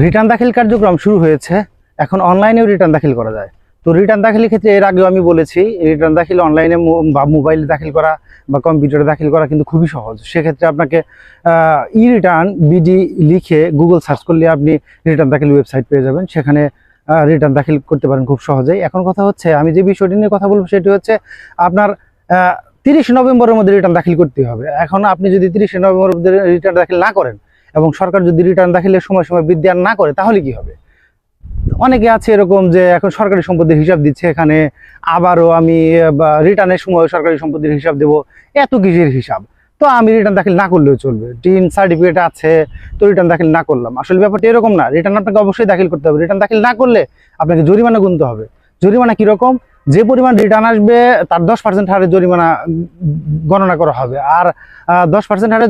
Return দাখিল কার্যক্রম শুরু হয়েছে। এখন অনলাইনেও রিটার্ন দাখিল করা যায়। তো রিটার্ন দাখিলের ক্ষেত্রে এর আগেও আমি বলেছি, রিটার্ন দাখিল অনলাইনে বা মোবাইলে দাখিল করা বা কম্পিউটারে দাখিল করা কিন্তু খুবই সহজ। সেক্ষেত্রে আপনাকে ই রিটার্ন বিডি লিখে গুগল সার্চ করলে আপনি রিটার্ন দাখিল ওয়েবসাইট পেয়ে যাবেন। সেখানে রিটার্ন দাখিল করতে পারেন খুব সহজেই। এখন কথা হচ্ছে, আমি যে বিষয়টি নিয়ে কথা বলবো সেটি হচ্ছে আপনার 30 নভেম্বরের মধ্যে রিটার্ন দাখিল করতে হবে। এখন আপনি যদি 30 নভেম্বরের মধ্যে রিটার্ন দাখিল না করেন এবং সরকার যদি রিটার্ন দাখিলের সময় বৃদ্ধি আর না করে, তাহলে কি হবে? অনেকে আছে এরকম যে এখন সরকারি সম্পত্তির হিসাব দিচ্ছে, এখানে আবারও আমি রিটার্নের সময় সরকারি সম্পত্তির হিসাব দেবো, এত কিসের হিসাব? তো আমি রিটার্ন দাখিল না করলেও চলবে, টিন সার্টিফিকেট আছে, তো রিটার্ন দাখিল না করলাম। আসলে ব্যাপারটা এরকম না। রিটার্ন আপনাকে অবশ্যই দাখিল করতে হবে। রিটার্ন দাখিল না করলে আপনাকে জরিমানা গুনতে হবে। জরিমানা কিরকম? যে পরিমাণ রিটার্ন আসবে তার 10% হারে জরিমানা গণনা করা হবে। আর 10% হারে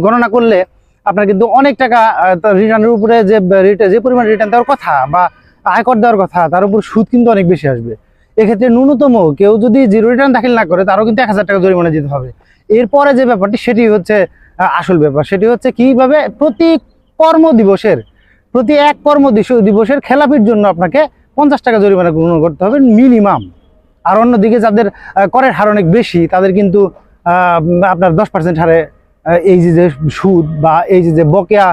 গণনা করলে আপনার কিন্তু অনেক টাকা রিটার্নের উপরে যে পরিমাণ রিটার্ন দেওয়ার কথা বা আয়কর দেওয়ার কথা, তার উপর সুদ কিন্তু অনেক বেশি আসবে। এক্ষেত্রে ন্যূনতম কেউ যদি জিরো রিটার্ন দাখিল না করে, তারও কিন্তু 1000 টাকা জরিমানা দিতে হবে। এরপরে যে ব্যাপারটি, সেটি হচ্ছে আসল ব্যাপার। সেটি হচ্ছে কিভাবে প্রতি এক কর্ম দিবসের খেলাপির জন্য আপনাকে 50 টাকা জরিমানা গ্রহণ করতে হবে মিনিমাম। আর অন্যদিকে যাদের করের হার অনেক বেশি, তাদের কিন্তু আপনার 10% হারে এই যে সুদ বা এই যে বকেয়া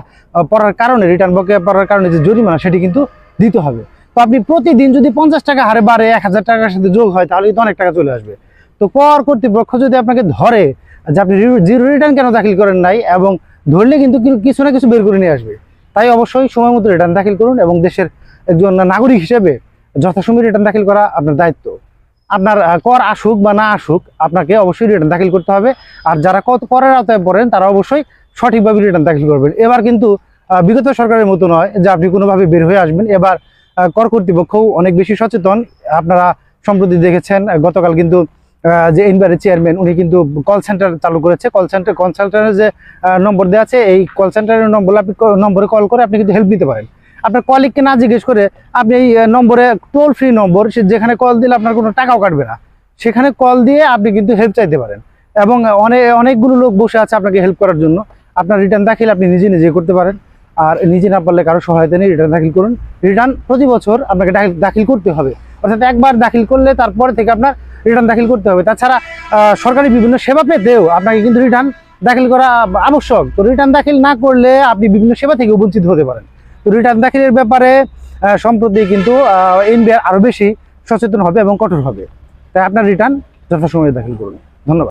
পড়ার কারণে, রিটার্ন বকেয়া পড়ার কারণে যে জরিমানা, সেটি কিন্তু দিতে হবে। তো আপনি প্রতিদিন যদি 50 টাকা হারে বাড়ে 1000 টাকার সাথে যোগ হয়, তাহলে কিন্তু অনেক টাকা চলে আসবে। তো কর কর্তৃপক্ষ যদি আপনাকে ধরে যে আপনি জিরো রিটার্ন কেন দাখিল করেন নাই, এবং ধরলে কিন্তু কিছু না কিছু বের করে নিয়ে আসবে। তাই অবশ্যই সময় মতো রিটার্ন দাখিল করুন, এবং দেশের একজন নাগরিক হিসেবে যথাসময়ে রিটার্ন দাখিল করা আপনার দায়িত্ব। আপনার কর আসুক বা না আসুক, আপনাকে অবশ্যই রিটার্ন দাখিল করতে হবে। আর যারা করের আওতায় পড়েন, তারা অবশ্যই সঠিকভাবে রিটার্ন দাখিল করবেন। এবার কিন্তু বিগত সরকারের মতো নয় যে আপনি কোনোভাবে বের হয়ে আসবেন। এবার কর কর্তৃপক্ষও অনেক বেশি সচেতন। আপনারা সম্প্রতি দেখেছেন, গতকাল কিন্তু যে এনবিআর চেয়ারম্যান, উনি কিন্তু কল সেন্টার চালু করেছে। কল সেন্টারের যে নম্বর দেওয়া আছে, এই কল সেন্টারের নম্বরে কল করে আপনি কিন্তু হেল্প নিতে পারেন। আপনার কলিগকে না জিজ্ঞেস করে আপনি এই নম্বরে, টোল ফ্রি নম্বর, যেখানে কল দিলে আপনার কোনো টাকাও কাটবে না, সেখানে কল দিয়ে আপনি কিন্তু হেল্প চাইতে পারেন। এবং অনেকগুলো লোক বসে আছে আপনাকে হেল্প করার জন্য। আপনার রিটার্ন দাখিল আপনি নিজে করতে পারেন। আর নিজে না পারলে কারো সহায়তা নিয়ে রিটার্ন দাখিল করুন। রিটার্ন প্রতি বছর আপনাকে দাখিল করতে হবে, অর্থাৎ একবার দাখিল করলে তারপরে থেকে আপনার রিটার্ন দাখিল করতে হবে। তাছাড়া সরকারি বিভিন্ন সেবা পেতেও আপনাকে কিন্তু রিটার্ন দাখিল করা আবশ্যক। তো রিটার্ন দাখিল না করলে আপনি বিভিন্ন সেবা থেকে বঞ্চিত হতে পারেন। তো রিটার্ন দাখিলের ব্যাপারে সম্প্রতি কিন্তু এনবিআর আরও বেশি সচেতন হবে এবং কঠোর হবে। তাই আপনার রিটার্ন যথাসময়ে দাখিল করুন। ধন্যবাদ।